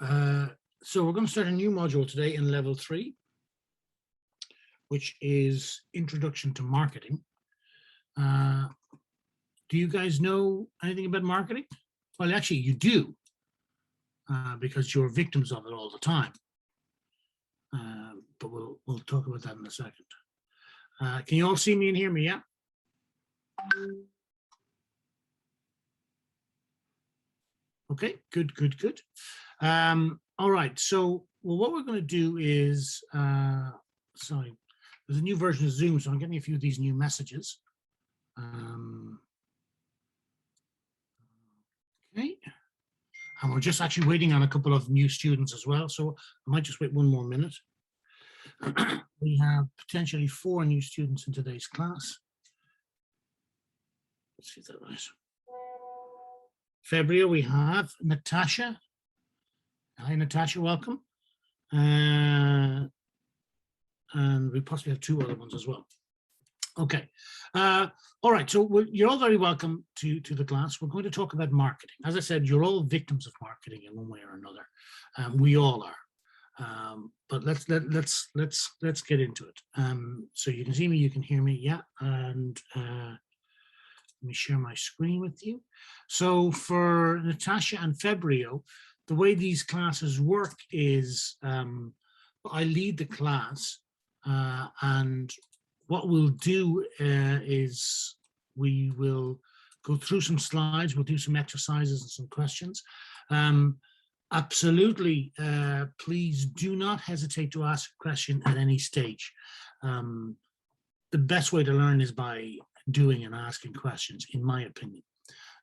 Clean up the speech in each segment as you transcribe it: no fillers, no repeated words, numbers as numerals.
So we're going to start a new module today in level 3, which is Introduction to Marketing. Do you guys know anything about marketing? Well, actually, you do, because you're victims of it all the time. But we'll talk about that in a second. Can you all see me and hear me? Yeah. Okay, good. All right, so what we're going to do is, sorry, there's a new version of Zoom, so I'm getting a few of these new messages. Okay, and we're just actually waiting on a couple of new students as well, so I might just wait one more minute. We have potentially 4 new students in today's class. Let's see if that right. February, we have Natasha. Hi, Natasha, welcome. And we possibly have 2 other ones as well. Okay. All right. So you're all very welcome to the class. We're going to talk about marketing. As I said, you're all victims of marketing in one way or another. We all are. But let's get into it. So you can see me, you can hear me. Yeah. And let me share my screen with you. So for Natasha and Febrio, the way these classes work is I lead the class, and what we'll do is we will go through some slides, we'll do some exercises and some questions. Absolutely, please do not hesitate to ask a question at any stage. The best way to learn is by doing and asking questions, in my opinion.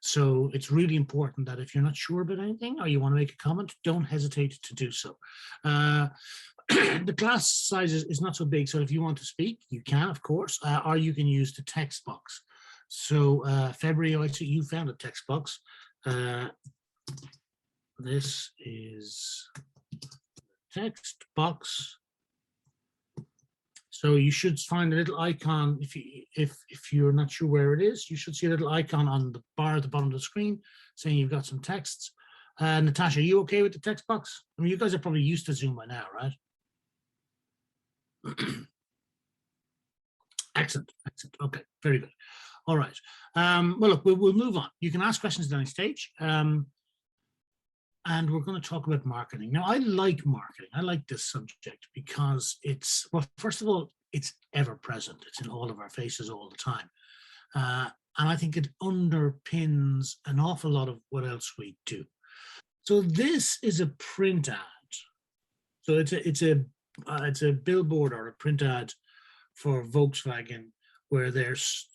So it's really important that if you're not sure about anything or you want to make a comment, don't hesitate to do so. The class size is not so big, so if you want to speak, you can, of course, or you can use the text box. So February, I see you found a text box. This is text box. So you should find a little icon. If you're not sure where it is, you should see a little icon on the bar at the bottom of the screen saying you've got some texts. Natasha, are you okay with the text box? I mean, you guys are probably used to Zoom by now, right? Excellent. Okay, very good. All right. Well, look, we'll move on. You can ask questions at any stage. And we're going to talk about marketing. Now, I like marketing. I like this subject because it's, well, first of all, it's ever present. It's in all of our faces all the time. And I think it underpins an awful lot of what else we do. So this is a print ad. So it's a billboard or a print ad for Volkswagen where there's,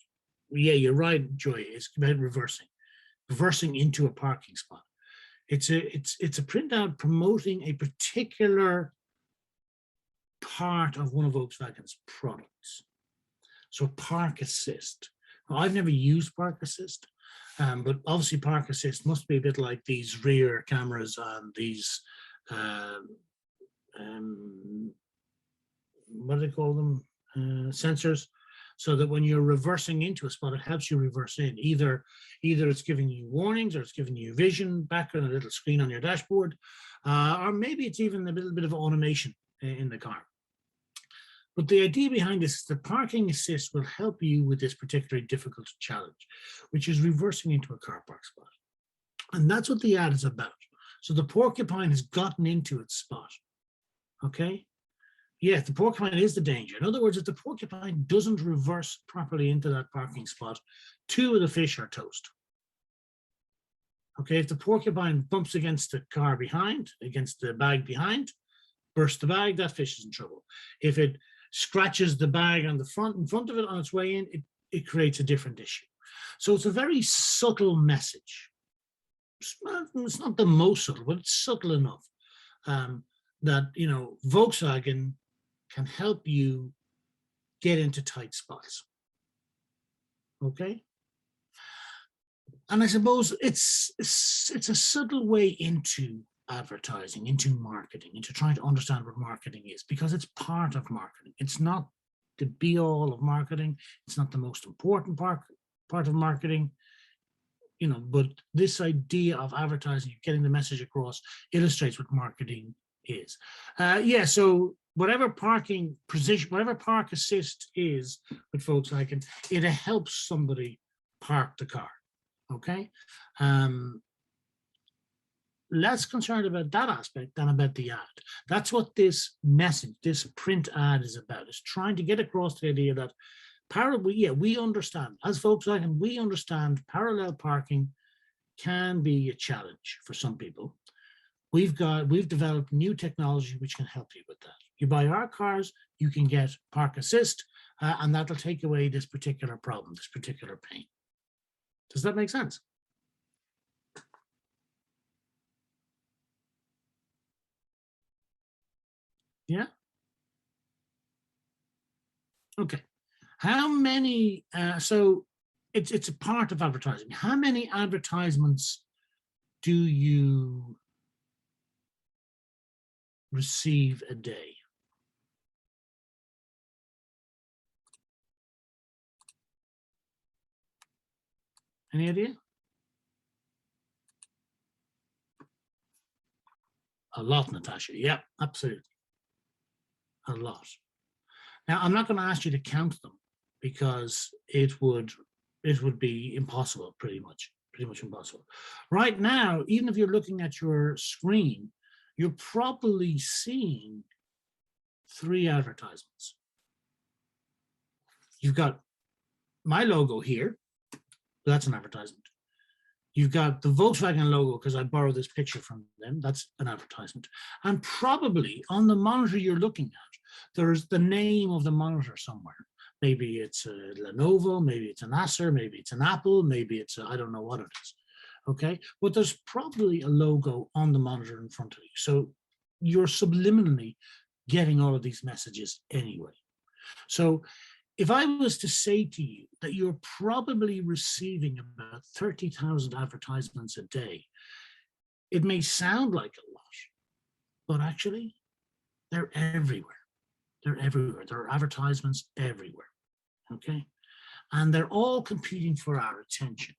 yeah, you're right, Joy, it's about reversing into a parking spot. It's a print ad promoting a particular part of one of Volkswagen's products. So Park Assist. Now, I've never used Park Assist, but obviously Park Assist must be a bit like these rear cameras and these, what do they call them? Sensors. So that when you're reversing into a spot, it helps you reverse in. Either it's giving you warnings, or it's giving you vision back on a little screen on your dashboard, or maybe it's even a little bit of automation in the car. But the idea behind this is the Parking Assist will help you with this particularly difficult challenge, which is reversing into a car park spot. And that's what the ad is about. So the porcupine has gotten into its spot, okay? Yeah, the porcupine is the danger. In other words, if the porcupine doesn't reverse properly into that parking spot, 2 of the fish are toast. Okay, if the porcupine bumps against the car behind, against the bag behind, bursts the bag, that fish is in trouble. If it scratches the bag on the front, in front of it on its way in, it creates a different issue. So it's a very subtle message. It's not the most subtle, but it's subtle enough that, you know, Volkswagen can help you get into tight spots. Okay. And I suppose it's a subtle way into advertising, into marketing, into trying to understand what marketing is, because it's part of marketing. It's not the be all of marketing. It's not the most important part of marketing. but this idea of advertising, getting the message across, illustrates what marketing is. Yeah, so whatever parking position, whatever park assist is with Volkswagen, it helps somebody park the car. Okay. Less concerned about that aspect than about the ad. That's what this message, this print ad is about. It's trying to get across the idea that we understand, as Volkswagen, we understand parallel parking can be a challenge for some people. We've developed new technology which can help you with that. You buy our cars, you can get park assist, and that'll take away this particular problem, this particular pain. Does that make sense? Yeah. Okay. How many? So it's a part of advertising. How many advertisements do you receive a day? Any idea? A lot, Natasha. Yeah, absolutely. A lot. Now, I'm not going to ask you to count them because it would be impossible, pretty much impossible. Right now, even if you're looking at your screen, you're probably seeing 3 advertisements. You've got my logo here. That's an advertisement. You've got the Volkswagen logo because I borrowed this picture from them. That's an advertisement. And probably on the monitor you're looking at, there's the name of the monitor somewhere. Maybe it's a Lenovo, maybe it's an Acer, maybe it's an Apple, maybe it's I don't know what it is. Okay, but there's probably a logo on the monitor in front of you. So you're subliminally getting all of these messages anyway. So if I was to say to you that you're probably receiving about 30,000 advertisements a day, it may sound like a lot, but actually they're everywhere. They're everywhere. There are advertisements everywhere, okay? And they're all competing for our attention.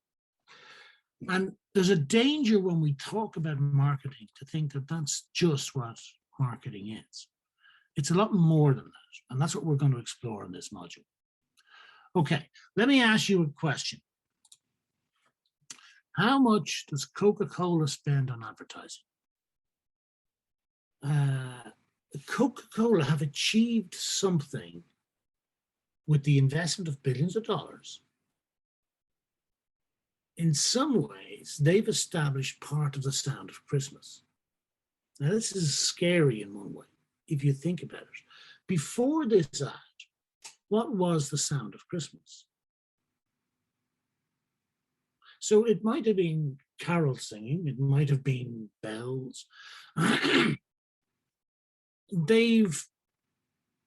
And there's a danger when we talk about marketing to think that that's just what marketing is. It's a lot more than that. And that's what we're going to explore in this module. Okay, let me ask you a question. How much does Coca-Cola spend on advertising? Coca-Cola have achieved something with the investment of billions of dollars. In some ways, they've established part of the sound of Christmas. Now, this is scary in one way, if you think about it. Before this ad, what was the sound of Christmas? So it might have been carol singing, it might have been bells. They've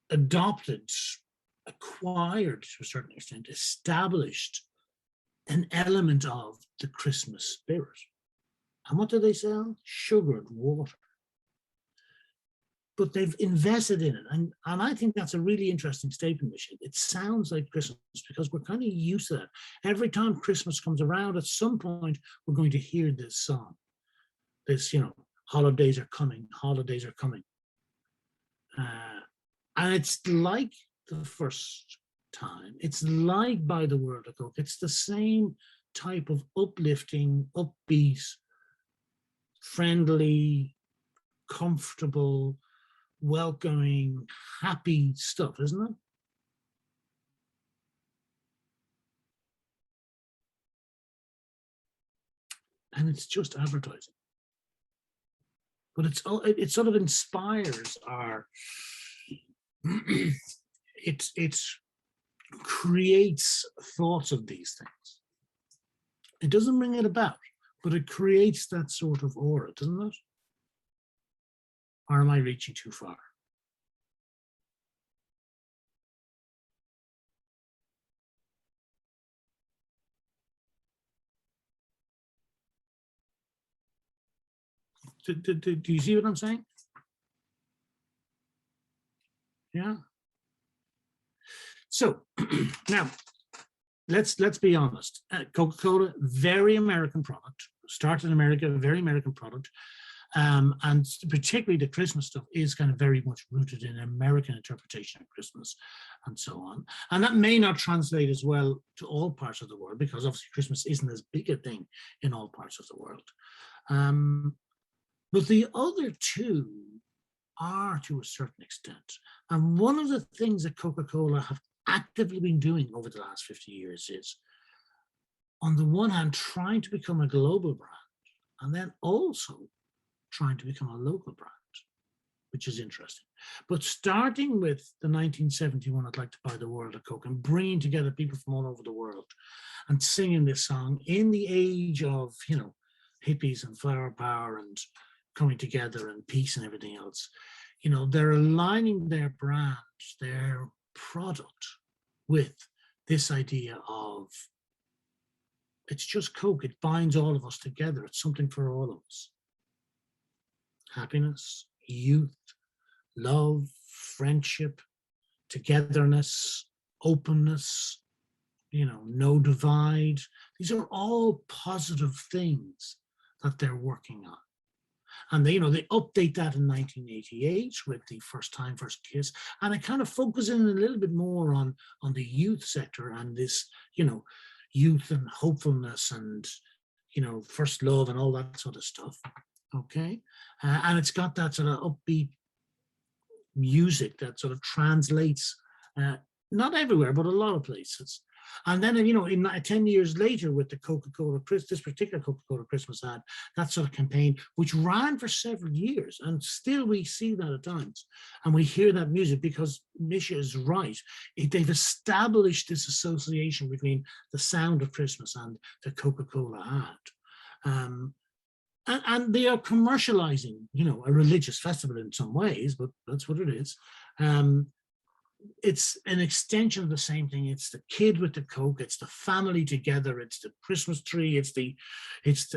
adopted, acquired to a certain extent, established an element of the Christmas spirit. And what do they sell? Sugared water. But they've invested in it. And I think that's a really interesting statement, Michelle. It sounds like Christmas because we're kind of used to that. Every time Christmas comes around, at some point, we're going to hear this song. This, holidays are coming, holidays are coming. And it's like the first time. It's like By the World of Coke. It's the same type of uplifting, upbeat, friendly, comfortable, welcoming, happy stuff, isn't it? And it's just advertising. But it sort of inspires our, it creates thoughts of these things. It doesn't bring it about, but it creates that sort of aura, doesn't it? Or am I reaching too far? Do you see what I'm saying? Yeah. So now, let's be honest. Coca-Cola, very American product, started in America, very American product. And particularly the Christmas stuff is kind of very much rooted in American interpretation of Christmas and so on. And that may not translate as well to all parts of the world, because obviously Christmas isn't as big a thing in all parts of the world. But the other two are to a certain extent. And one of the things that Coca-Cola have actively been doing over the last 50 years is, on the one hand, trying to become a global brand, and then also trying to become a local brand, which is interesting. But starting with the 1971 I'd Like to Buy the World of Coke, and bringing together people from all over the world and singing this song in the age of, you know, hippies and flower power and coming together and peace and everything else, you know, they're aligning their brand, their product, with this idea of, it's just Coke, it binds all of us together, it's something for all of us. Happiness, youth, love, friendship, togetherness, openness, you know, no divide. These are all positive things that they're working on. And they, you know, they update that in 1988 with the First Time, First Kiss, and it kind of focuses in a little bit more on the youth sector and this, you know, youth and hopefulness and, you know, first love and all that sort of stuff. Okay, and it's got that sort of upbeat music that sort of translates, not everywhere, but a lot of places. And then, you know, in 10 years later with the Coca-Cola, this particular Coca-Cola Christmas ad, that sort of campaign, which ran for several years, and still we see that at times. And we hear that music because Misha is right. They've established this association between the sound of Christmas and the Coca-Cola ad. And they are commercializing, you know, a religious festival in some ways, but that's what it is. It's an extension of the same thing. It's the kid with the Coke, it's the family together, it's the Christmas tree, it's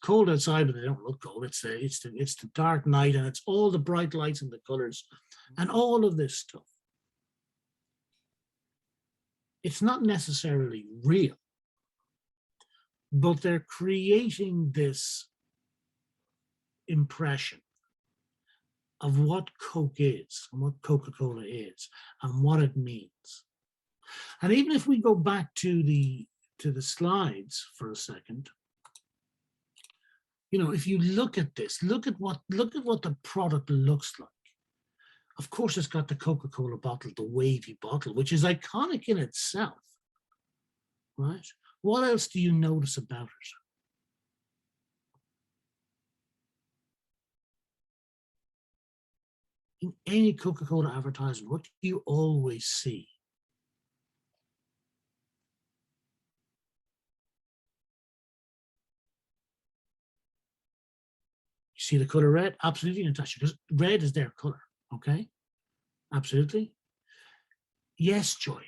cold outside, but they don't look cold. It's the dark night, and it's all the bright lights and the colors and all of this stuff. It's not necessarily real, but they're creating this impression of what Coke is and what Coca-Cola is and what it means. And even if we go back to the slides for a second, you know, if you look at this, look at what the product looks like. Of course, it's got the Coca-Cola bottle, the wavy bottle, which is iconic in itself, right? What else do you notice about it? In any Coca-Cola advertisement, what do you always see? You see the color red? Absolutely, Natasha, because red is their color, okay? Absolutely. Yes, Joya,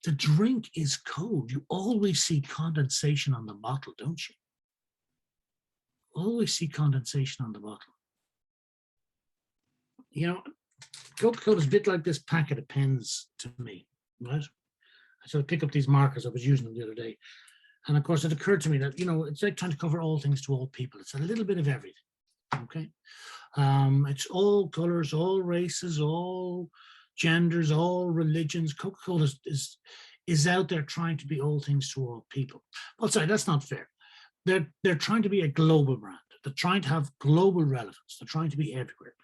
the drink is cold. You always see condensation on the bottle, don't you? Always see condensation on the bottle. You know, Coca-Cola is a bit like this packet of pens to me, right? I sort of pick up these markers. I was using them the other day. And of course, it occurred to me that, you know, it's like trying to cover all things to all people. It's a little bit of everything, okay? It's all colors, all races, all genders, all religions. Coca-Cola is out there trying to be all things to all people. Well, sorry, that's not fair. They're trying to be a global brand. They're trying to have global relevance. They're trying to be everywhere.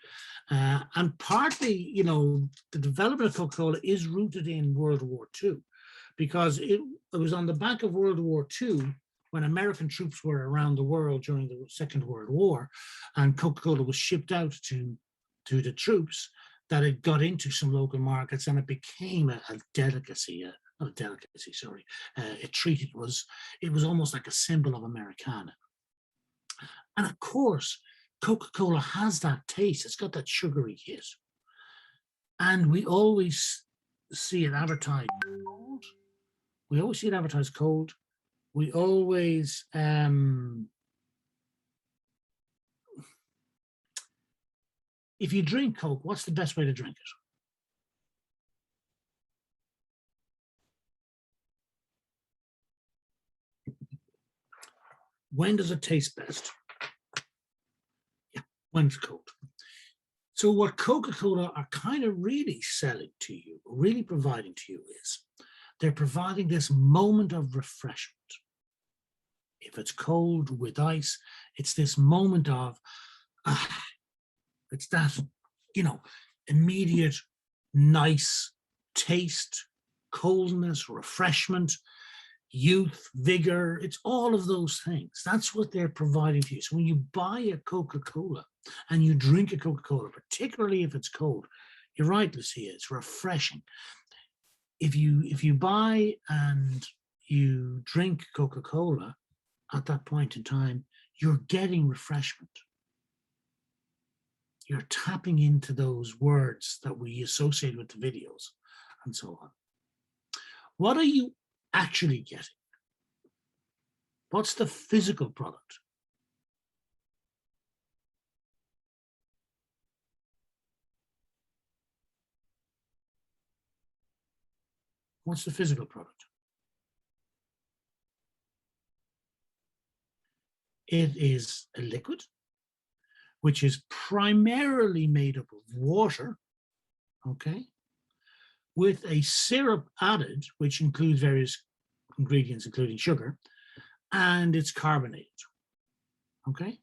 And partly, you know, the development of Coca-Cola is rooted in World War II, because it was on the back of World War II when American troops were around the world during the Second World War, and Coca-Cola was shipped out to the troops, that it got into some local markets and it became a delicacy, not a delicacy, sorry. It was almost like a symbol of Americana. And of course, Coca-Cola has that taste. It's got that sugary hit. And we always see it advertised cold. We always see it advertised cold. We always, if you drink Coke, what's the best way to drink it? When does it taste best? Yeah, when it's cold. So what Coca-Cola are kind of really selling to you, really providing to you is they're providing this moment of refreshment. If it's cold with ice, it's this moment of, it's that, immediate, nice taste, coldness, refreshment, youth, vigor. It's all of those things. That's what they're providing to you. So when you buy a Coca-Cola and you drink a Coca-Cola, particularly if it's cold, you're right, Lucia, it's refreshing. If you buy and you drink Coca-Cola at that point in time, you're getting refreshment. You're tapping into those words that we associate with the videos and so on. What are you actually getting? What's the physical product? What's the physical product? It is a liquid, which is primarily made up of water, okay, with a syrup added, which includes various ingredients, including sugar, and it's carbonated, okay?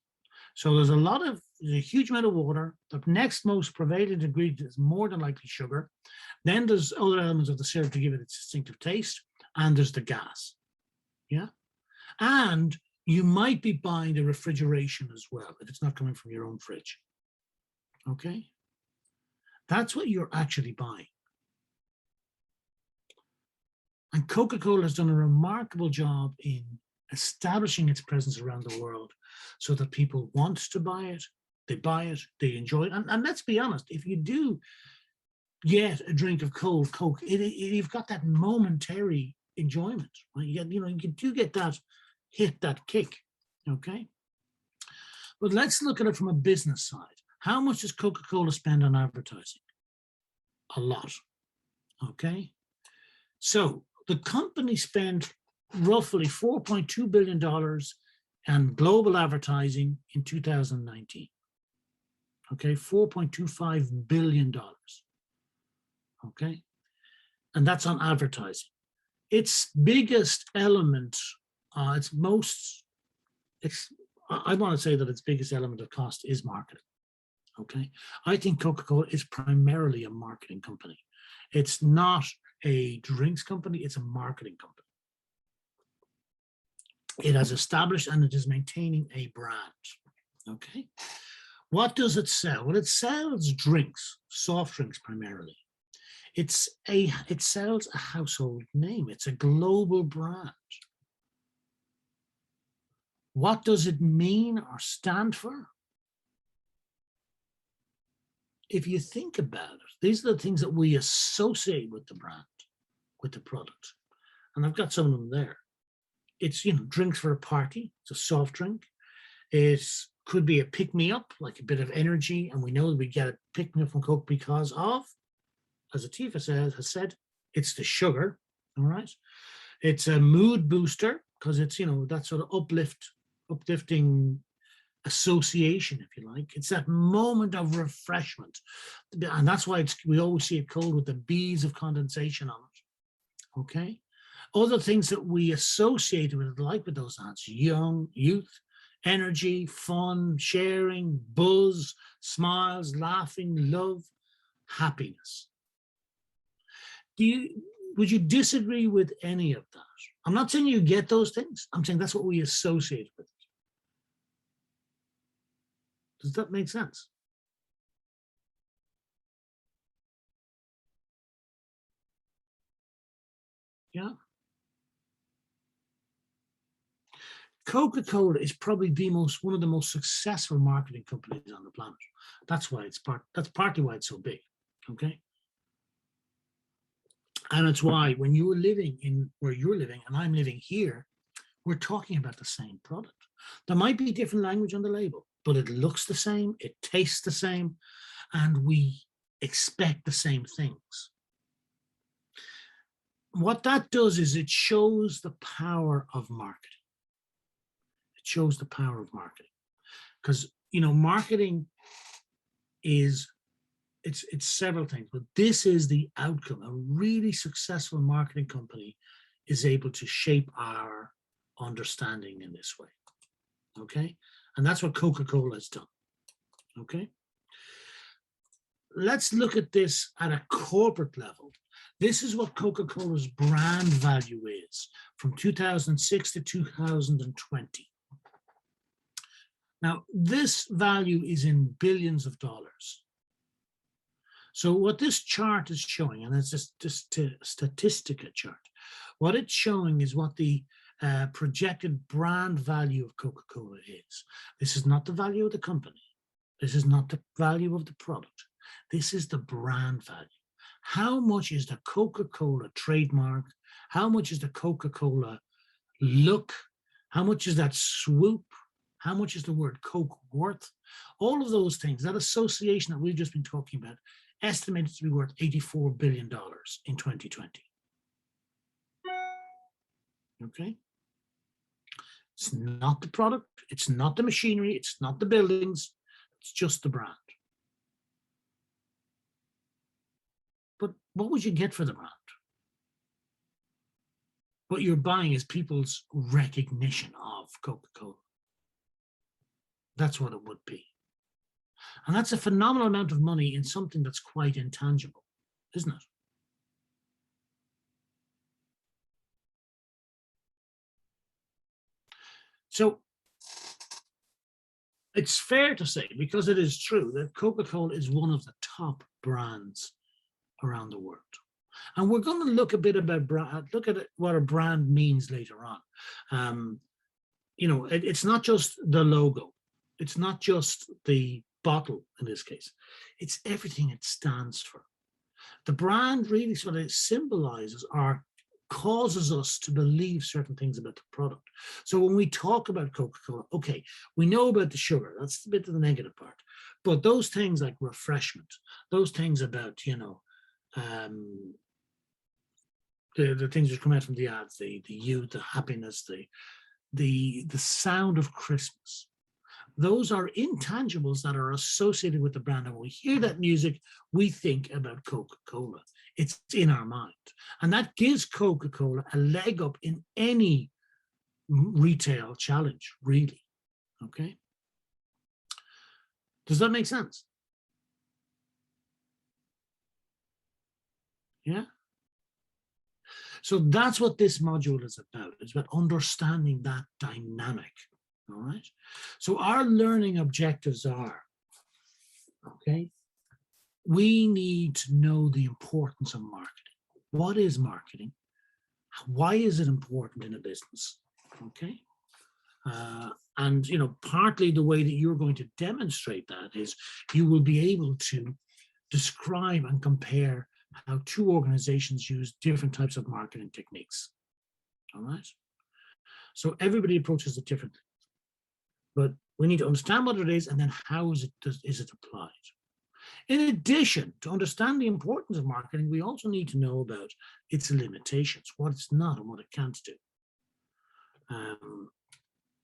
So there's a huge amount of water. The next most prevalent ingredient is more than likely sugar. Then there's other elements of the syrup to give it its distinctive taste, and there's the gas, yeah? And you might be buying the refrigeration as well, if it's not coming from your own fridge, okay? That's what you're actually buying. And Coca-Cola has done a remarkable job in establishing its presence around the world so that people want to buy it, they enjoy it. And let's be honest, if you do get a drink of cold Coke, you've got that momentary enjoyment, right? You do get that hit, that kick, okay? But let's look at it from a business side. How much does Coca-Cola spend on advertising? A lot, okay? So the company spent roughly $4.2 billion on global advertising in 2019. Okay, $4.25 billion. Okay, and that's on advertising. Its biggest element, I want to say that its biggest element of cost is marketing. Okay, I think Coca-Cola is primarily a marketing company. It's not a drinks company, it's a marketing company. It has established and it is maintaining a brand, okay? What does it sell? Well, it sells drinks, soft drinks primarily. It sells a household name. It's a global brand. What does it mean or stand for? If you think about it, these are the things that we associate with the brand, with the product. And I've got some of them there. It's, drinks for a party. It's a soft drink. It could be a pick-me-up, like a bit of energy. And we know that we get a pick-me-up from Coke because of, as Atifa has said, it's the sugar, all right? It's a mood booster because it's, that sort of uplifting association, if you like. It's that moment of refreshment. And that's why we always see it cold with the beads of condensation on it, okay? Other things that we associate with it, like with those ads, youth, energy, fun, sharing, buzz, smiles, laughing, love, happiness. Would you disagree with any of that? I'm not saying you get those things. I'm saying that's what we associate with it. Does that make sense? Yeah. Coca-Cola is probably one of the most successful marketing companies on the planet. That's partly why it's so big. Okay. And it's why when you're living in where you're living and I'm living here, we're talking about the same product. There might be different language on the label, but it looks the same, it tastes the same, and we expect the same things. What that does is it shows the power of marketing. It shows the power of marketing. Because, you know, marketing is, it's several things, but this is the outcome. A really successful marketing company is able to shape our understanding in this way. Okay. And that's what Coca-Cola has done. Okay. Let's look at this at a corporate level. This is what Coca-Cola's brand value is from 2006 to 2020. Now, this value is in billions of dollars. So what this chart is showing, and it's just a Statistica chart, what it's showing is what the projected brand value of Coca-Cola is. This is not the value of the company. This is not the value of the product. This is the brand value. How much is the Coca-Cola trademark? How much is the Coca-Cola look? How much is that swoop? How much is the word Coke worth? All of those things, that association that we've just been talking about, estimated to be worth $84 billion in 2020. Okay? It's not the product, it's not the machinery, it's not the buildings, it's just the brand. But what would you get for the brand? What you're buying is people's recognition of Coca-Cola. That's what it would be. And that's a phenomenal amount of money in something that's quite intangible, isn't it? So it's fair to say, because it is true, that Coca-Cola is one of the top brands around the world. And we're going to look a bit about look at what a brand means later on. You know, it's not just the logo. It's not just the bottle in this case. It's everything it stands for. The brand really sort of symbolizes or causes us to believe certain things about the product. So when we talk about Coca-Cola, okay, we know about the sugar. That's a bit of the negative part. But those things like refreshment, those things about, you know, the things that come out from the ads, the youth, the happiness, the sound of Christmas. Those are intangibles that are associated with the brand. And when we hear that music, we think about Coca-Cola. It's in our mind. And that gives Coca-Cola a leg up in any retail challenge, really. Okay? Does that make sense? Yeah? So that's what this module is about. It's about understanding that dynamic. All right. So our learning objectives are, okay, we need to know the importance of marketing. What is marketing? Why is it important in a business? Okay. And, you know, partly the way that you're going to demonstrate that is you will be able to describe and compare how two organizations use different types of marketing techniques. All right. So everybody approaches it differently. But we need to understand what it is and then how is it applied. In addition to understand the importance of marketing, we also need to know about its limitations, what it's not and what it can't do.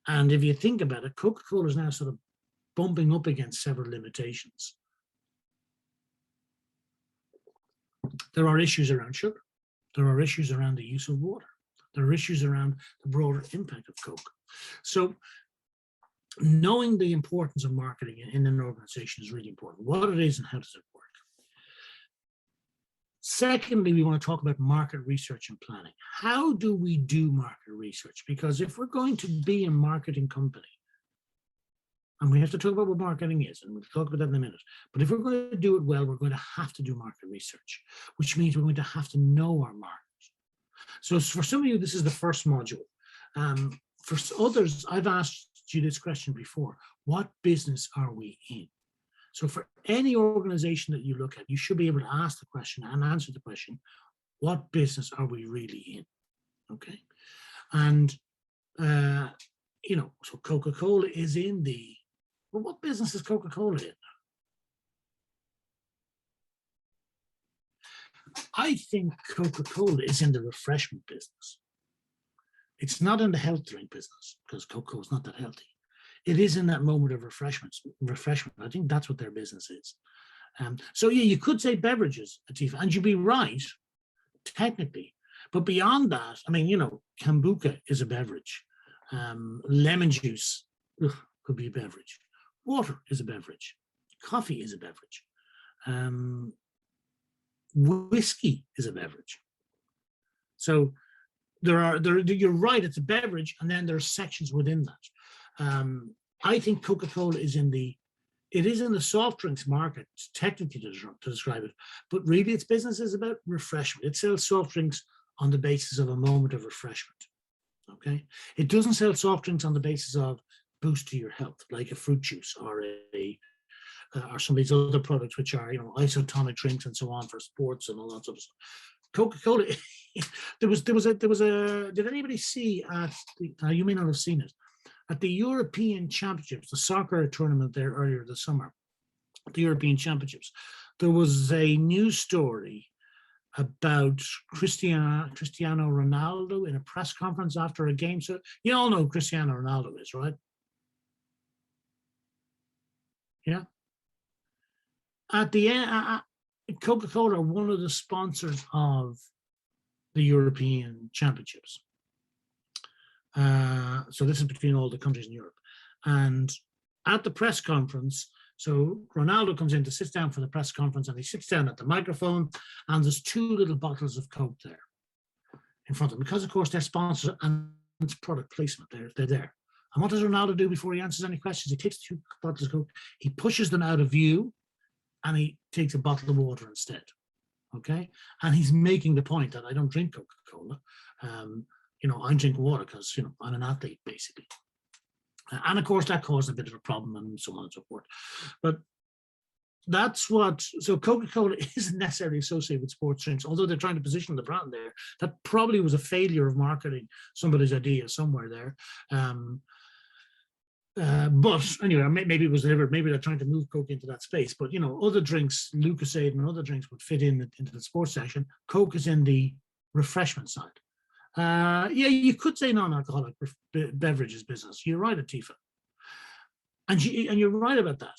And if you think about it, Coca-Cola is now sort of bumping up against several limitations. There are issues around sugar. There are issues around the use of water. There are issues around the broader impact of Coke. So knowing the importance of marketing in an organization is really important. What it is and how does it work? Secondly, we want to talk about market research and planning. How do we do market research? Because if we're going to be a marketing company, and we have to talk about what marketing is, and we'll talk about that in a minute, but if we're going to do it well, we're going to have to do market research, which means we're going to have to know our market. So for some of you, this is the first module. For others, I've asked you this question before. What business are we in? So for any organization that you look at, you should be able to ask the question and answer the question, what business are we really in? Okay. And, you know, so Coca-Cola is in the, well, what business is Coca-Cola in? I think Coca-Cola is in the refreshment business. It's not in the health drink business because cocoa is not that healthy. It is in that moment of refreshment. I think that's what their business is. So yeah, you could say beverages, Atifa, and you'd be right, technically. But beyond that, I mean, kombucha is a beverage. Lemon juice could be a beverage. Water is a beverage. Coffee is a beverage. Whiskey is a beverage. So you're right, it's a beverage, and then there are sections within that. I think Coca-Cola is in the soft drinks market, technically to describe it, but really its business is about refreshment. It sells soft drinks on the basis of a moment of refreshment. Okay, it doesn't sell soft drinks on the basis of boost to your health, like a fruit juice or or some of these other products, which are isotonic drinks and so on for sports and all that sort of stuff. Coca-Cola. there was a. Did anybody see at you may not have seen it at the European Championships, the soccer tournament there earlier this summer, the European Championships, there was a news story about Cristiano Ronaldo in a press conference after a game. So you all know who Cristiano Ronaldo is, right? Yeah. At the end, Coca-Cola are one of the sponsors of the European Championships. So this is between all the countries in Europe. And at the press conference, so Ronaldo comes in to sit down for the press conference, and he sits down at the microphone, and there's 2 little bottles of Coke there in front of him, because of course they're sponsors and it's product placement. They're there. And what does Ronaldo do before he answers any questions? He takes 2 bottles of Coke, he pushes them out of view, and he takes a bottle of water instead. Okay, and he's making the point that I don't drink Coca-Cola. I'm drinking water because I'm an athlete basically. And of course that caused a bit of a problem and so on and so forth. But that's what, so Coca-Cola isn't necessarily associated with sports drinks, although they're trying to position the brand there. That probably was a failure of marketing, somebody's idea somewhere there. But anyway, maybe it was delivered. Maybe they're trying to move Coke into that space. But other drinks, Lucozade and other drinks would fit into the sports section. Coke is in the refreshment side. Yeah, you could say non-alcoholic beverages business. You're right, Atifa, and you're right about that.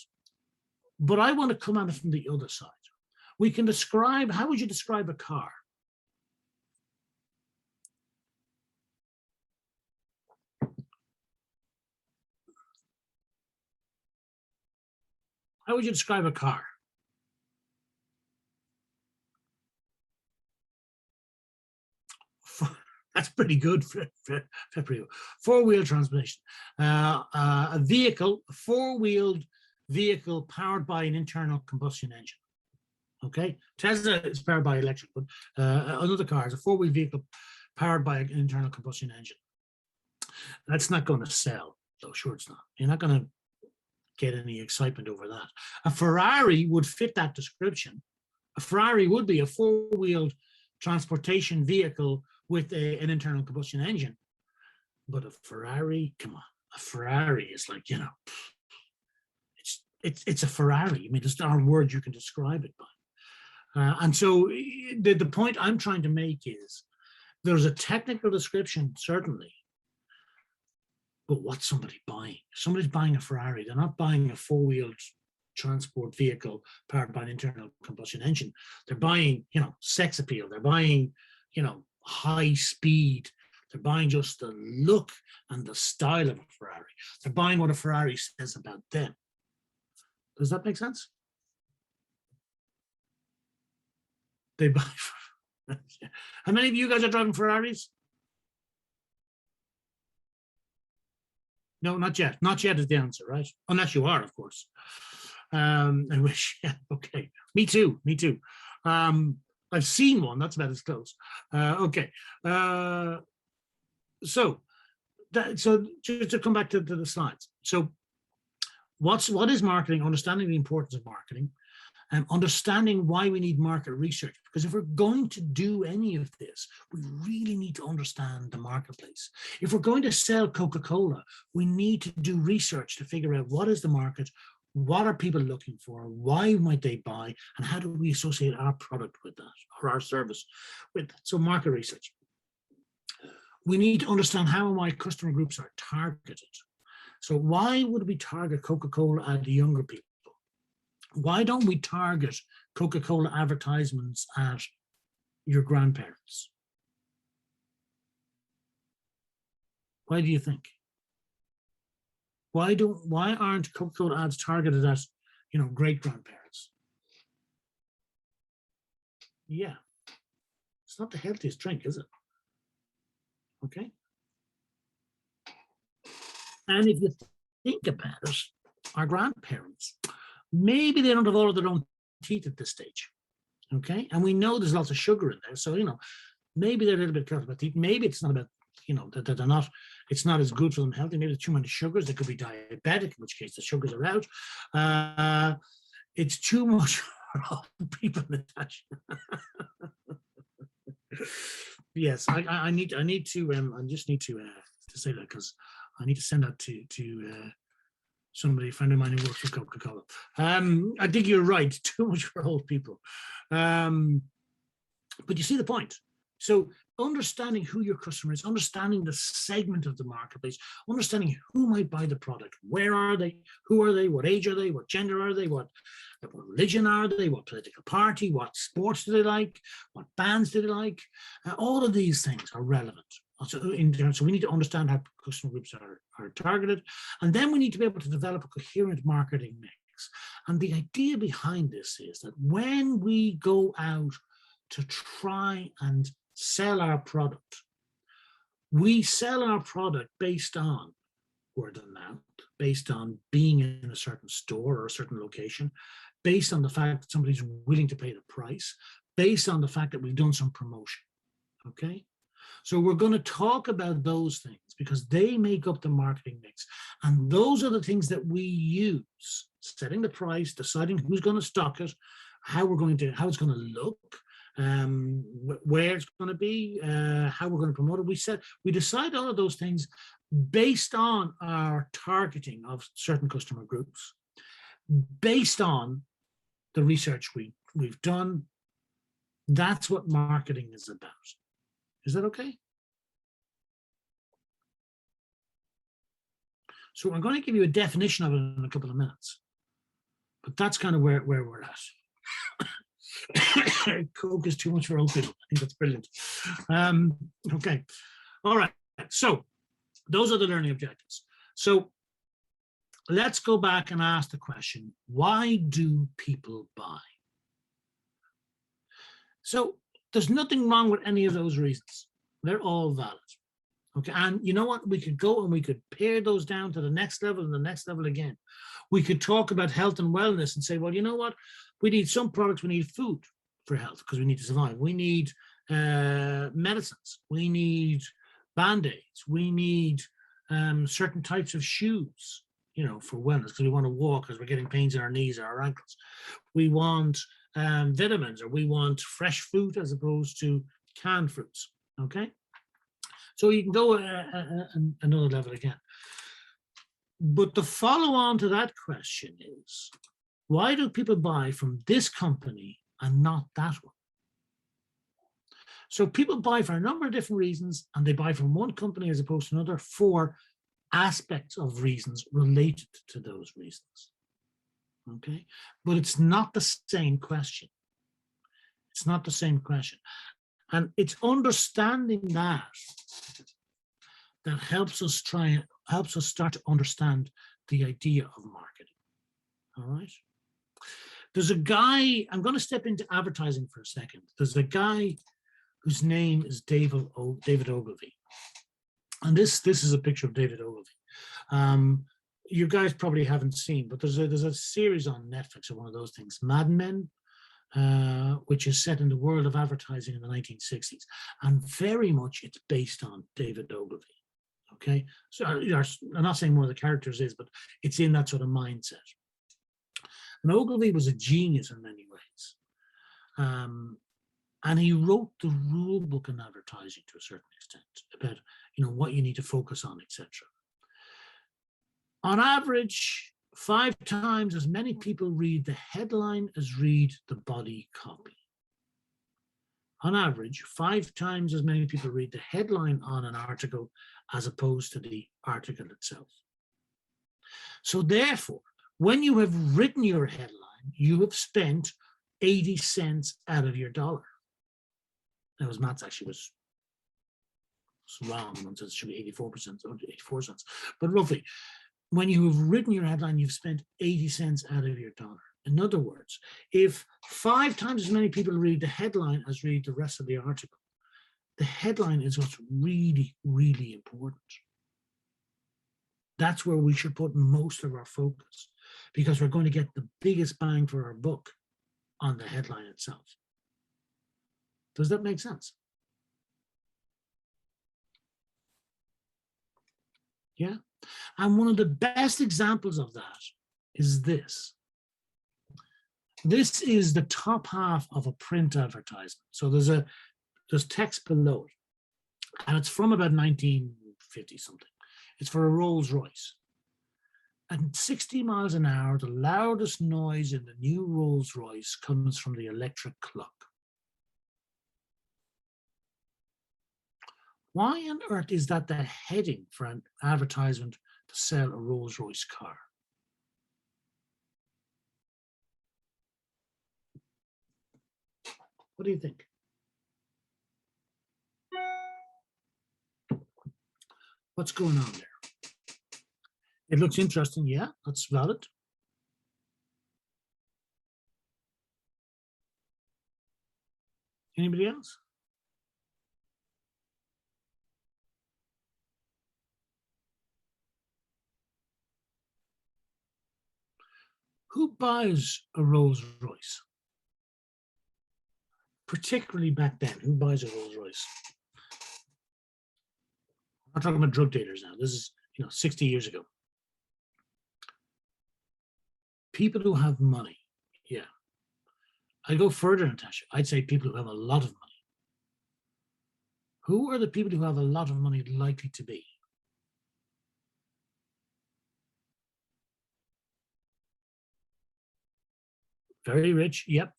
But I want to come at it from the other side. We can describe. How would you describe a car? How would you describe a car? That's pretty good for 4-wheel transmission. A vehicle, a 4-wheeled vehicle powered by an internal combustion engine. Okay, Tesla is powered by electric, but another car is a 4-wheel vehicle powered by an internal combustion engine. That's not going to sell, though. Sure, it's not. You're not going to get any excitement over that. A Ferrari would fit that description. A Ferrari would be a 4-wheeled transportation vehicle with an internal combustion engine. But a Ferrari, come on, a Ferrari is like, it's a Ferrari. I mean, there's not a word you can describe it by. And so the point I'm trying to make is there's a technical description, certainly, but what's somebody buying? If somebody's buying a Ferrari, they're not buying a 4-wheeled transport vehicle powered by an internal combustion engine. They're buying, sex appeal. They're buying, high speed. They're buying just the look and the style of a Ferrari. They're buying what a Ferrari says about them. Does that make sense? They buy. How many of you guys are driving Ferraris? No, not yet. Not yet is the answer, right? Unless you are, of course. I wish. Yeah, okay. Me too. I've seen one. That's about as close. Okay. So just to come back to the slides. So what is marketing? Understanding the importance of marketing, and understanding why we need market research. Because if we're going to do any of this, we really need to understand the marketplace. If we're going to sell Coca-Cola, we need to do research to figure out what is the market, what are people looking for, why might they buy, and how do we associate our product with that or our service with that. So market research. We need to understand how my customer groups are targeted. So why would we target Coca-Cola at the younger people? Why don't we target Coca-Cola advertisements at your grandparents? Why do you think? Why aren't Coca-Cola ads targeted at, great grandparents? Yeah, it's not the healthiest drink, is it? Okay. And if you think about it, our grandparents, maybe they don't have all of their own teeth at this stage. Okay. And we know there's lots of sugar in there. So, maybe they're a little bit careful about teeth. Maybe it's not about, that they're not, it's not as good for them healthy. Maybe there's too many sugars. They could be diabetic, in which case the sugars are out. It's too much for all people, Natasha. Yes, I need to I just need to say that, because I need to send that to somebody, a friend of mine who works for Coca-Cola. I think you're right, too much for old people. But you see the point. So understanding who your customer is, understanding the segment of the marketplace, understanding who might buy the product, where are they, who are they, what age are they, what gender are they, what religion are they, what political party, what sports do they like, what bands do they like. All of these things are relevant. So we need to understand how customer groups are targeted, and then we need to be able to develop a coherent marketing mix. And the idea behind this is that when we go out to try and sell our product, we sell our product based on word of mouth, based on being in a certain store or a certain location, based on the fact that somebody's willing to pay the price, based on the fact that we've done some promotion. Okay. So we're going to talk about those things because they make up the marketing mix. And those are the things that we use: setting the price, deciding who's going to stock it, how it's going to look, where it's going to be, how we're going to promote it. We decide all of those things based on our targeting of certain customer groups, based on the research we've done. That's what marketing is about. Is that okay? So I'm going to give you a definition of it in a couple of minutes, but that's kind of where we're at. Coke is too much for old people. I think that's brilliant. Okay. All right. So those are the learning objectives. So let's go back and ask the question, why do people buy? So there's nothing wrong with any of those reasons. They're all valid. Okay. And you know what? We could go and we could pare those down to the next level and the next level again. We could talk about health and wellness and say, well, you know what? We need some products. We need food for health because we need to survive. We need medicines. We need Band-Aids. We need certain types of shoes, for wellness, because we want to walk because we're getting pains in our knees or our ankles. We want vitamins, or we want fresh fruit as opposed to canned fruits. Okay. So you can go another level again. But the follow on to that question is, why do people buy from this company and not that one? So people buy for a number of different reasons, and they buy from one company as opposed to another for aspects of reasons related to those reasons. Okay, but it's not the same question. It's not the same question. And it's understanding that helps us start to understand the idea of marketing. All right. There's a guy, I'm going to step into advertising for a second. There's a guy whose name is David Ogilvy. And this is a picture of David Ogilvy. You guys probably haven't seen, but there's a series on Netflix of one of those things, Mad Men, which is set in the world of advertising in the 1960s. And very much it's based on David Ogilvy. Okay. So I'm not saying one of the characters is, but it's in that sort of mindset. And Ogilvy was a genius in many ways. And he wrote the rule book in advertising to a certain extent about, what you need to focus on, etc. On average, 5 times as many people read the headline as read the body copy. On average, 5 times as many people read the headline on an article as opposed to the article itself. So therefore, when you have written your headline, you have spent 80 cents out of your dollar. Now, his maths actually was wrong. One says it should be 84% or 84 cents. But roughly, when you have written your headline, you've spent 80 cents out of your dollar. In other words, if 5 times as many people read the headline as read the rest of the article, the headline is what's really, really important. That's where we should put most of our focus, because we're going to get the biggest bang for our buck on the headline itself. Does that make sense? Yeah. And one of the best examples of that is this. This is the top half of a print advertisement. So there's text below it, and it's from about 1950 something. It's for a Rolls Royce. At 60 miles an hour, the loudest noise in the new Rolls Royce comes from the electric clock. Why on earth is that the heading for an advertisement to sell a Rolls Royce car? What do you think? What's going on there? It looks interesting. Yeah, that's valid. Anybody else? Who buys a Rolls Royce? Particularly back then, who buys a Rolls Royce? I'm not talking about drug dealers now. This is, 60 years ago. People who have money. Yeah. I go further, Natasha. I'd say people who have a lot of money. Who are the people who have a lot of money likely to be? Very rich. Yep.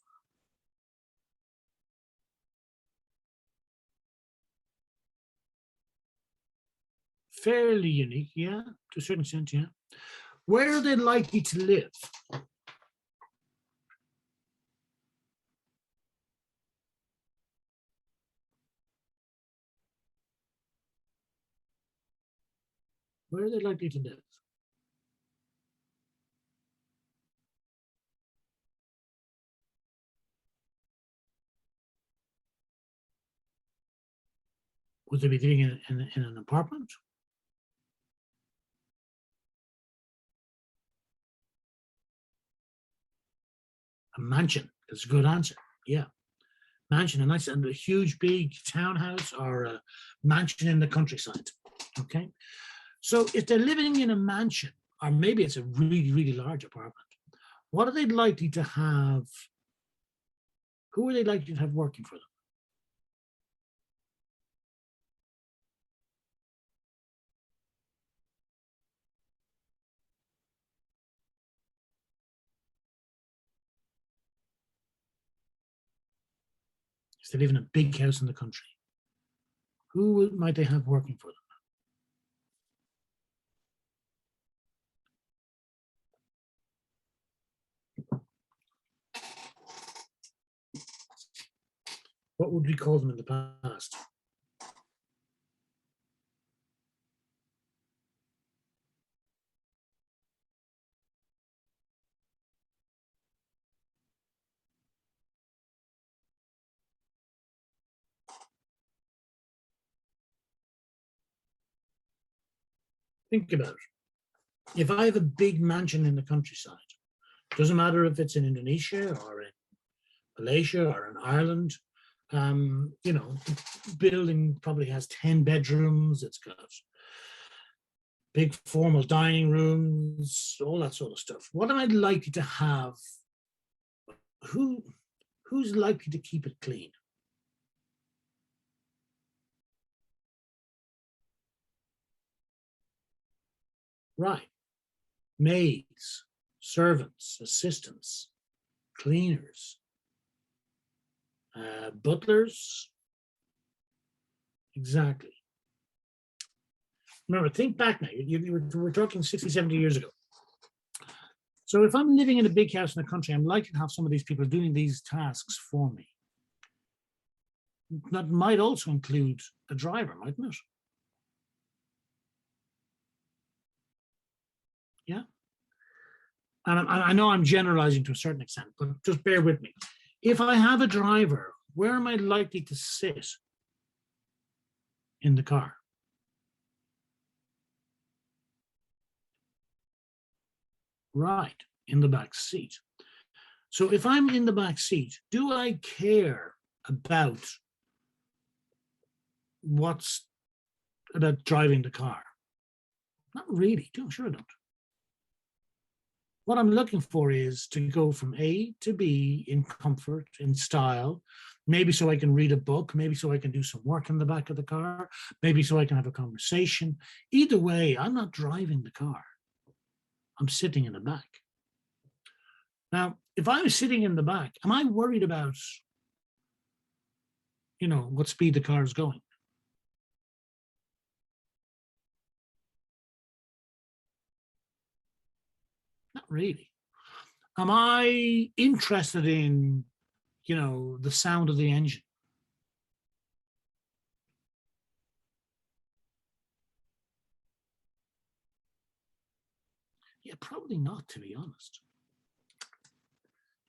Fairly unique. Yeah. To a certain extent. Yeah. Where are they likely to live? Where are they likely to live? Would they be living in an apartment? A mansion. That's a good answer. Yeah. Mansion, and a huge big townhouse or a mansion in the countryside. Okay. So if they're living in a mansion, or maybe it's a really, really large apartment, what are they likely to have? Who are they likely to have working for them? If they live in a big house in the country, who might they have working for them? What would we call them in the past? Think about it. If I have a big mansion in the countryside, doesn't matter if it's in Indonesia or in Malaysia or in Ireland, the building probably has 10 bedrooms. It's got big formal dining rooms, all that sort of stuff. What am I likely to have? Who's likely to keep it clean? Right. Maids, servants, assistants, cleaners. butlers. Exactly. Remember, think back now. We're talking 60, 70 years ago. So if I'm living in a big house in the country, I'm likely to have some of these people doing these tasks for me. That might also include a driver, mightn't it? Yeah. And I know I'm generalizing to a certain extent, but just bear with me. If I have a driver, where am I likely to sit in the car? Right, in the back seat. So if I'm in the back seat, do I care about what's about driving the car? Not really. Sure I don't. What I'm looking for is to go from A to B in comfort, in style, maybe so I can read a book, maybe so I can do some work in the back of the car, maybe so I can have a conversation. Either way, I'm not driving the car. I'm sitting in the back. Now, if I'm sitting in the back, am I worried about, what speed the car is going? Not really. Am I interested in, the sound of the engine? Yeah, probably not, to be honest.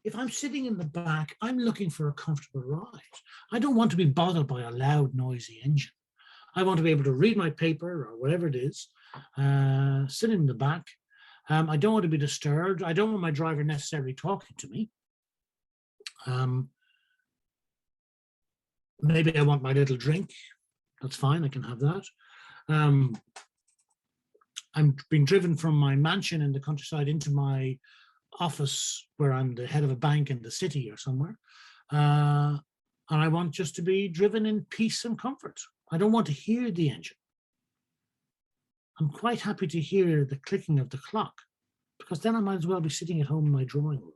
If I'm sitting in the back, I'm looking for a comfortable ride. I don't want to be bothered by a loud, noisy engine. I want to be able to read my paper or whatever it is, sit in the back. I don't want to be disturbed. I don't want my driver necessarily talking to me. Maybe I want my little drink. That's fine. I can have that. I'm being driven from my mansion in the countryside into my office where I'm the head of a bank in the city or somewhere. And I want just to be driven in peace and comfort. I don't want to hear the engine. I'm quite happy to hear the clicking of the clock, because then I might as well be sitting at home in my drawing room.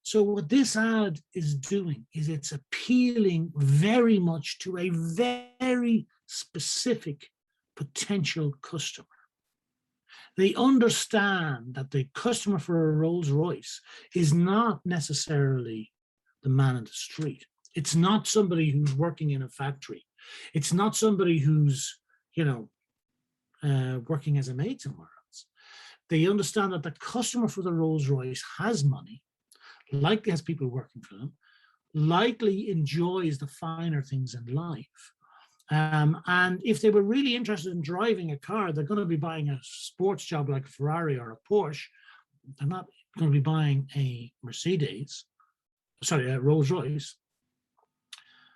So what this ad is doing is it's appealing very much to a very specific potential customer. They understand that the customer for a Rolls Royce is not necessarily the man in the street. It's not somebody who's working in a factory. It's not somebody who's, working as a maid somewhere else. They understand that the customer for the Rolls Royce has money, likely has people working for them, likely enjoys the finer things in life. And if they were really interested in driving a car, they're going to be buying a sports job like a Ferrari or a Porsche. They're not going to be buying a Rolls Royce.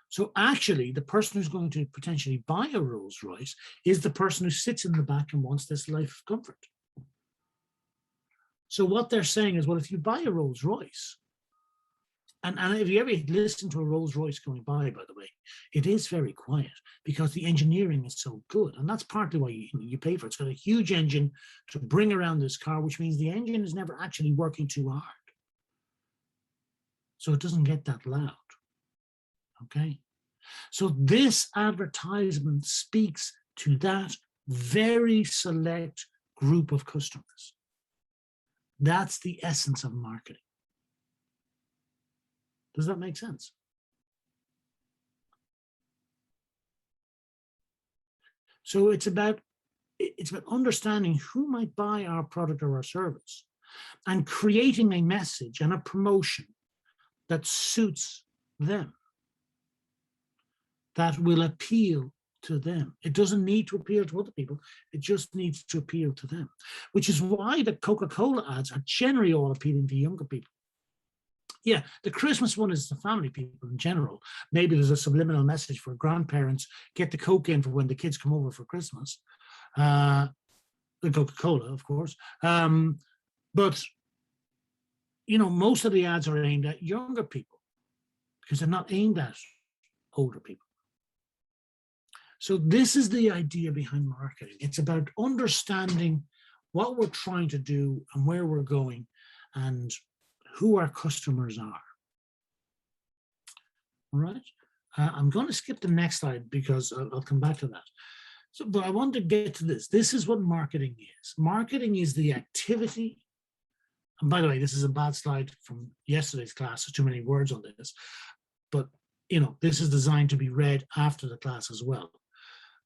So actually, the person who's going to potentially buy a Rolls Royce is the person who sits in the back and wants this life of comfort. So what they're saying is, well, if you buy a Rolls Royce, and if you ever listen to a Rolls Royce going by the way, it is very quiet because the engineering is so good. And that's partly why you pay for it. It's got a huge engine to bring around this car, which means the engine is never actually working too hard. So it doesn't get that loud. Okay. So this advertisement speaks to that very select group of customers. That's the essence of marketing. Does that make sense? So it's about understanding who might buy our product or our service and creating a message and a promotion that suits them, that will appeal to them. It doesn't need to appeal to other people. It just needs to appeal to them, which is why the Coca-Cola ads are generally all appealing to younger people. Yeah, the Christmas one is the family people in general. Maybe there's a subliminal message for grandparents, get the Coke in for when the kids come over for Christmas. The Coca-Cola, of course. But, most of the ads are aimed at younger people because they're not aimed at older people. So this is the idea behind marketing. It's about understanding what we're trying to do and where we're going and who our customers are. All right. I'm going to skip the next slide because I'll come back to that. So, but I want to get to this. This is what marketing is. Marketing is the activity. And by the way, this is a bad slide from yesterday's class. There's too many words on this. But, this is designed to be read after the class as well.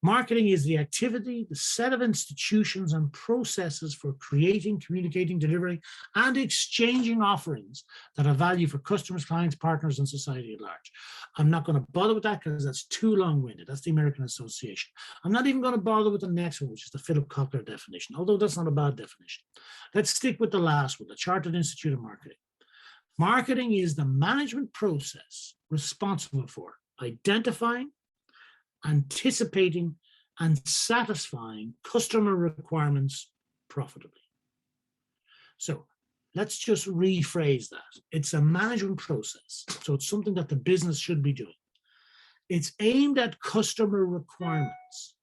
Marketing is the activity, the set of institutions and processes for creating, communicating, delivering, and exchanging offerings that have value for customers, clients, partners, and society at large. I'm not going to bother with that because that's too long-winded. That's the American Association. I'm not even going to bother with the next one, which is the Philip Kotler definition, although that's not a bad definition. Let's stick with the last one, the Chartered Institute of Marketing. Marketing is the management process responsible for identifying, anticipating, and satisfying customer requirements profitably. So let's just rephrase that. It's a management process. So it's something that the business should be doing. It's aimed at customer requirements.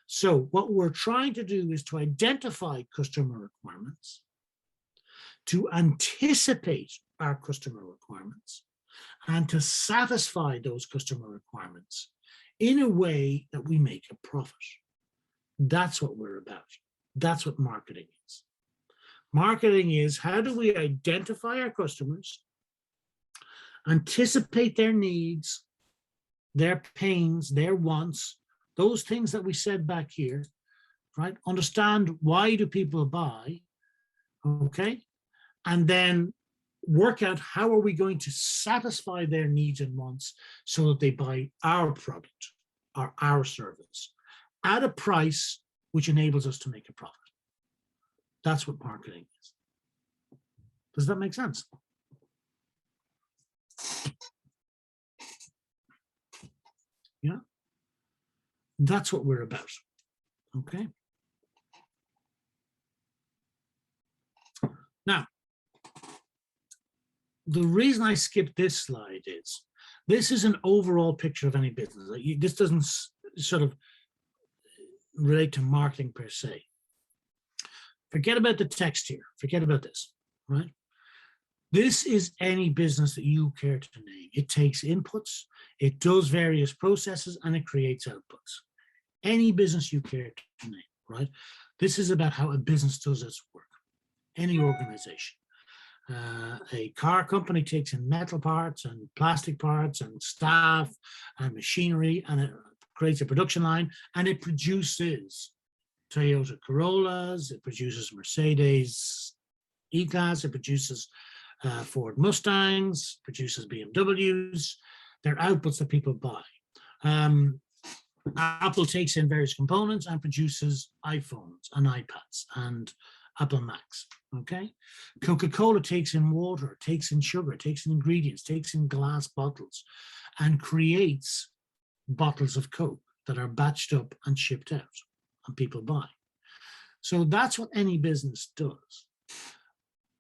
So what we're trying to do is to identify customer requirements, to anticipate our customer requirements, and to satisfy those customer requirements in a way that we make a profit. That's what we're about. That's what marketing is. Marketing is, how do we identify our customers, anticipate their needs, their pains, their wants, those things that we said back here, right? Understand, why do people buy, okay? And then work out, how are we going to satisfy their needs and wants so that they buy our product or our service at a price which enables us to make a profit. That's what marketing is. Does that make sense? Yeah, that's what we're about. Okay. Now, the reason I skipped this slide is, this is an overall picture of any business. This doesn't sort of relate to marketing per se. Forget about the text here. Forget about this, right? This is any business that you care to name. It takes inputs, it does various processes, and it creates outputs. Any business you care to name, right? This is about how a business does its work. Any organization. A car company takes in metal parts and plastic parts and staff and machinery, and it creates a production line, and it produces Toyota Corollas, it produces Mercedes E-Class, it produces Ford Mustangs, produces BMWs. They're outputs that people buy. Apple takes in various components and produces iPhones and iPads and Apple Macs, okay? Coca-Cola takes in water, takes in sugar, takes in ingredients, takes in glass bottles, and creates bottles of Coke that are batched up and shipped out, and people buy. So that's what any business does.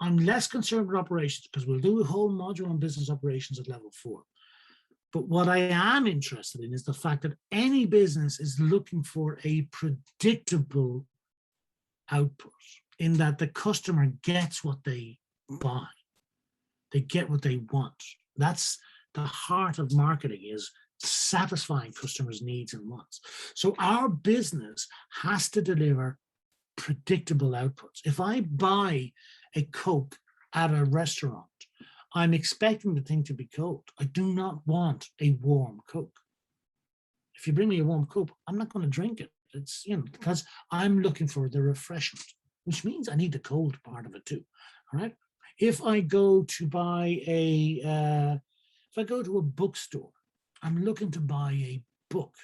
I'm less concerned with operations because we'll do a whole module on business operations at level 4. But what I am interested in is the fact that any business is looking for a predictable output, in that the customer gets what they buy. They get what they want. That's the heart of marketing, is satisfying customers' needs and wants. So our business has to deliver predictable outputs. If I buy a Coke at a restaurant, I'm expecting the thing to be cold. I do not want a warm Coke. If you bring me a warm Coke, I'm not going to drink it. It's, because I'm looking for the refreshment, which means I need the cold part of it too. All right. If I go to buy a bookstore, I'm looking to buy a book.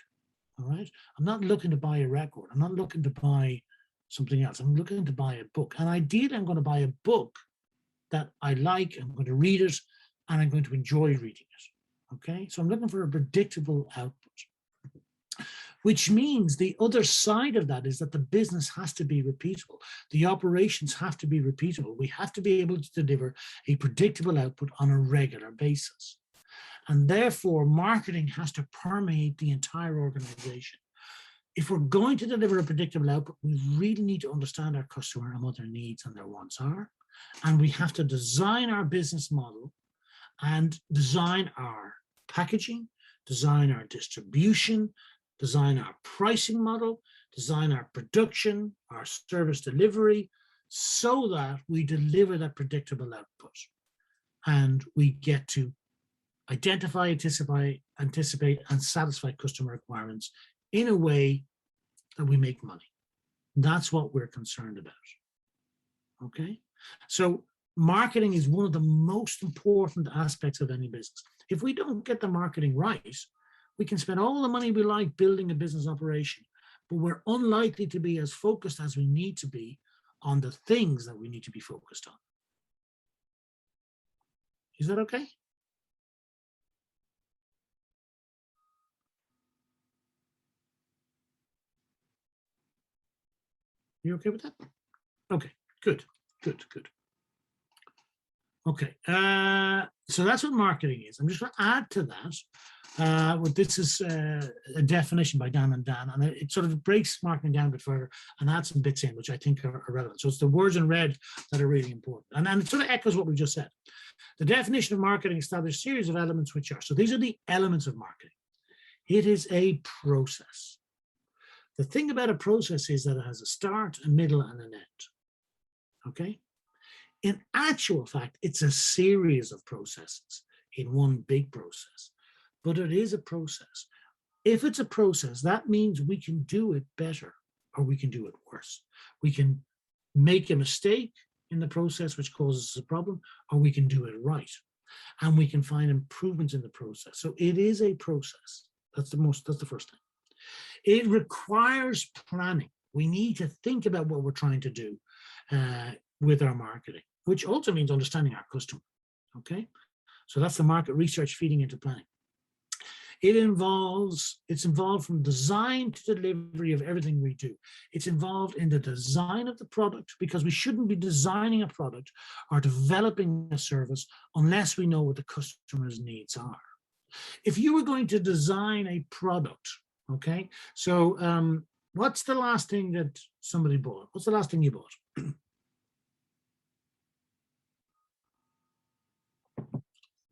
All right. I'm not looking to buy a record. I'm not looking to buy something else. I'm looking to buy a book. And ideally, I'm going to buy a book that I like. I'm going to read it, and I'm going to enjoy reading it. Okay. So I'm looking for a predictable output, which means the other side of that is that the business has to be repeatable. The operations have to be repeatable. We have to be able to deliver a predictable output on a regular basis. And therefore, marketing has to permeate the entire organization. If we're going to deliver a predictable output, we really need to understand our customer and what their needs and their wants are. And we have to design our business model and design our packaging, design our distribution, design our pricing model, design our production, our service delivery, so that we deliver that predictable output and we get to identify, anticipate, and satisfy customer requirements in a way that we make money. That's what we're concerned about. Okay, so marketing is one of the most important aspects of any business. If we don't get the marketing right, we can spend all the money we like building a business operation, but we're unlikely to be as focused as we need to be on the things that we need to be focused on. Is that okay? You okay with that? Okay, good, good, good. Okay, so that's what marketing is. I'm just going to add to that. What this is a definition by Dan and Dan, and it sort of breaks marketing down a bit further and adds some bits in, which I think are relevant. So it's the words in red that are really important. And it sort of echoes what we just said. The definition of marketing establishes a series of elements which are, so these are the elements of marketing. It is a process. The thing about a process is that it has a start, a middle, and an end. Okay? In actual fact, it's a series of processes in one big process, but it is a process. If it's a process, that means we can do it better or we can do it worse. We can make a mistake in the process, which causes a problem, or we can do it right. And we can find improvements in the process. So it is a process. That's the first thing. It requires planning. We need to think about what we're trying to do with our marketing, which also means understanding our customer. Okay, so that's the market research feeding into planning. It's involved from design to delivery of everything we do. It's involved in the design of the product, because we shouldn't be designing a product or developing a service unless we know what the customer's needs are. If you were going to design a product, okay, so what's the last thing that somebody bought? What's the last thing you bought?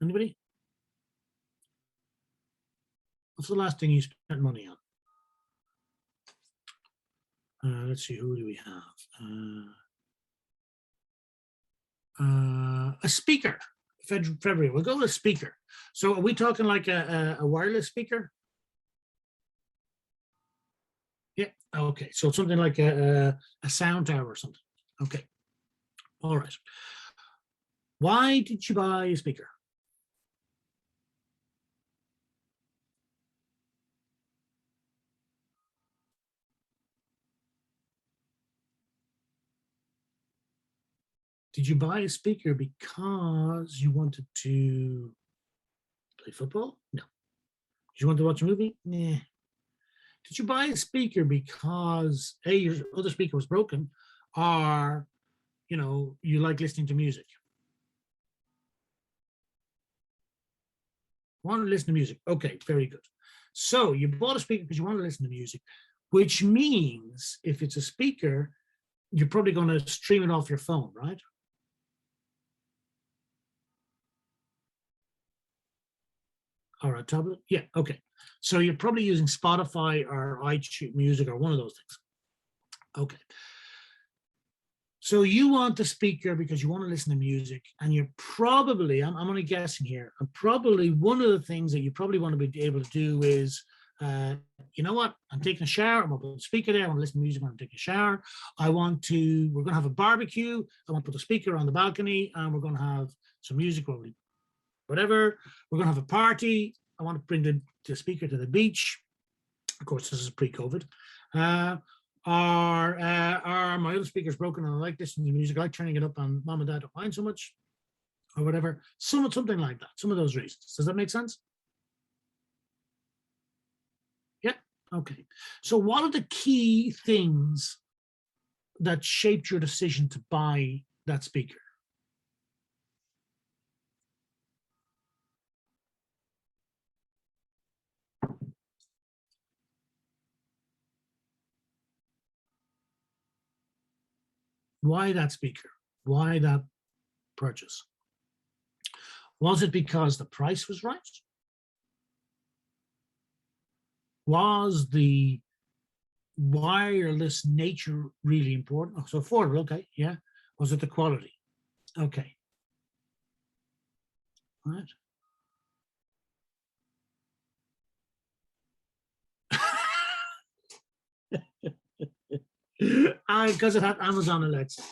Anybody? What's the last thing you spent money on? Let's see, who do we have? A speaker. February. We'll go with speaker. So are we talking like a wireless speaker? Yeah. Okay. So something like a sound tower or something. Okay. All right. Why did you buy a speaker? Did you buy a speaker because you wanted to play football? No. Did you want to watch a movie? Nah. Did you buy a speaker because A, your other speaker was broken, or you like listening to music? Want to listen to music. Okay, very good. So you bought a speaker because you want to listen to music, which means if it's a speaker, you're probably going to stream it off your phone, right? Or a tablet? Yeah, okay. So you're probably using Spotify or iTunes Music or one of those things. Okay. So you want the speaker because you want to listen to music, and you're probably, I'm only guessing here, and probably one of the things that you probably want to be able to do is, you know what, I'm taking a shower, I'm going to put the speaker there, I want to listen to music when I'm taking a shower. We're going to have a barbecue, I want to put the speaker on the balcony, and we're going to have some music, whatever. We're going to have a party, I want to bring the speaker to the beach. Of course, this is pre-COVID. Or my other speaker's broken and I like listening to music, I like turning it up and mom and dad don't mind so much, or whatever. Something like that. Some of those reasons. Does that make sense? Yeah. Okay. So what are the key things that shaped your decision to buy that speaker? Why that speaker? Why that purchase? Was it because the price was right? Was the wireless nature really important? Oh, so affordable, okay, yeah. Was it the quality? Okay, all right. Because it had Amazon Alexa.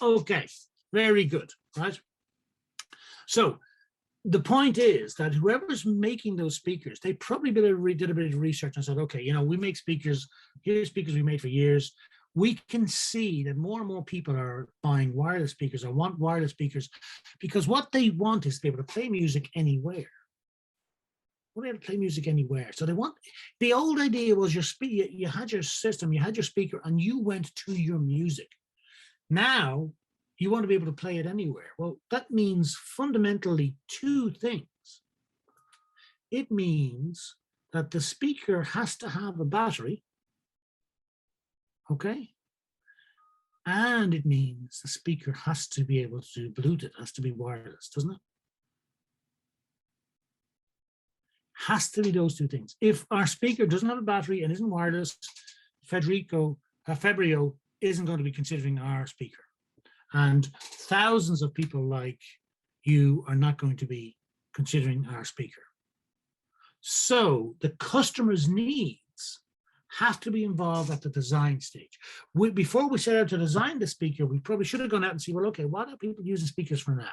Okay, very good, right? So the point is that whoever's making those speakers, they probably did a bit of research and said, okay, we make speakers, here's speakers we made for years. We can see that more and more people are buying wireless speakers or want wireless speakers because what they want is to be able to play music anywhere. We'll be able to play music anywhere. So the old idea was you had your system, you had your speaker, and you went to your music. Now you want to be able to play it anywhere. Well, that means fundamentally two things. It means that the speaker has to have a battery, okay? And it means the speaker has to be able to do Bluetooth, has to be wireless, doesn't it? Has to be those two things. If our speaker doesn't have a battery and isn't wireless, Fabrio isn't going to be considering our speaker. And thousands of people like you are not going to be considering our speaker. So the customer's needs have to be involved at the design stage. Before we set out to design the speaker, we probably should have gone out and see, well, okay, what are people using speakers for now?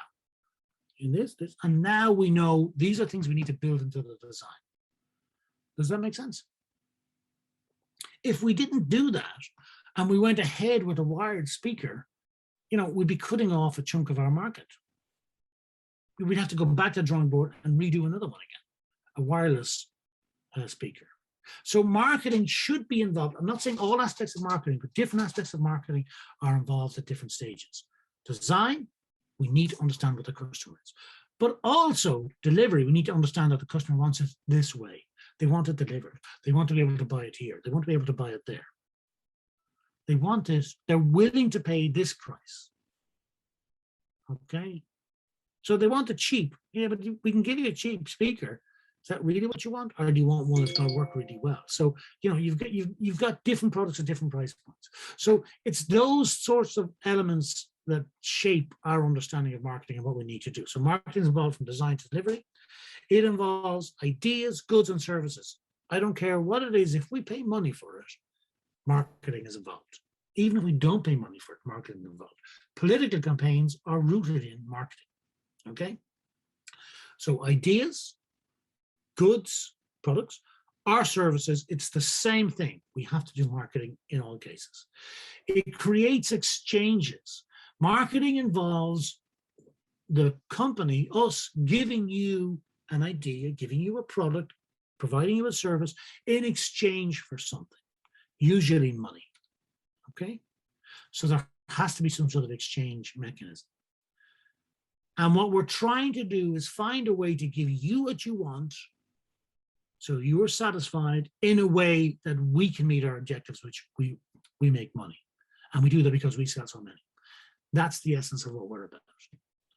In this, and now we know these are things we need to build into the design. Does that make sense? If we didn't do that and we went ahead with a wired speaker, we'd be cutting off a chunk of our market. We'd have to go back to the drawing board and redo another one again, a wireless speaker. So marketing should be involved. I'm not saying all aspects of marketing, but different aspects of marketing are involved at different stages. Design, we need to understand what the customer is. But also delivery, we need to understand that the customer wants it this way. They want it delivered. They want to be able to buy it here. They want to be able to buy it there. They want it, they're willing to pay this price. Okay? So they want it cheap. Yeah, but we can give you a cheap speaker. Is that really what you want? Or do you want one that's going to work really well? So, you've got different products at different price points. So it's those sorts of elements that shape our understanding of marketing and what we need to do. So marketing is involved from design to delivery. It involves ideas, goods, and services. I don't care what it is. If we pay money for it, marketing is involved. Even if we don't pay money for it, marketing is involved. Political campaigns are rooted in marketing, okay? So ideas, goods, products, our services, it's the same thing. We have to do marketing in all cases. It creates exchanges. Marketing involves the company, us, giving you an idea, giving you a product, providing you a service in exchange for something, usually money, okay? So there has to be some sort of exchange mechanism. And what we're trying to do is find a way to give you what you want so you're satisfied in a way that we can meet our objectives, which we make money. And we do that because we sell so many. That's the essence of what we're about.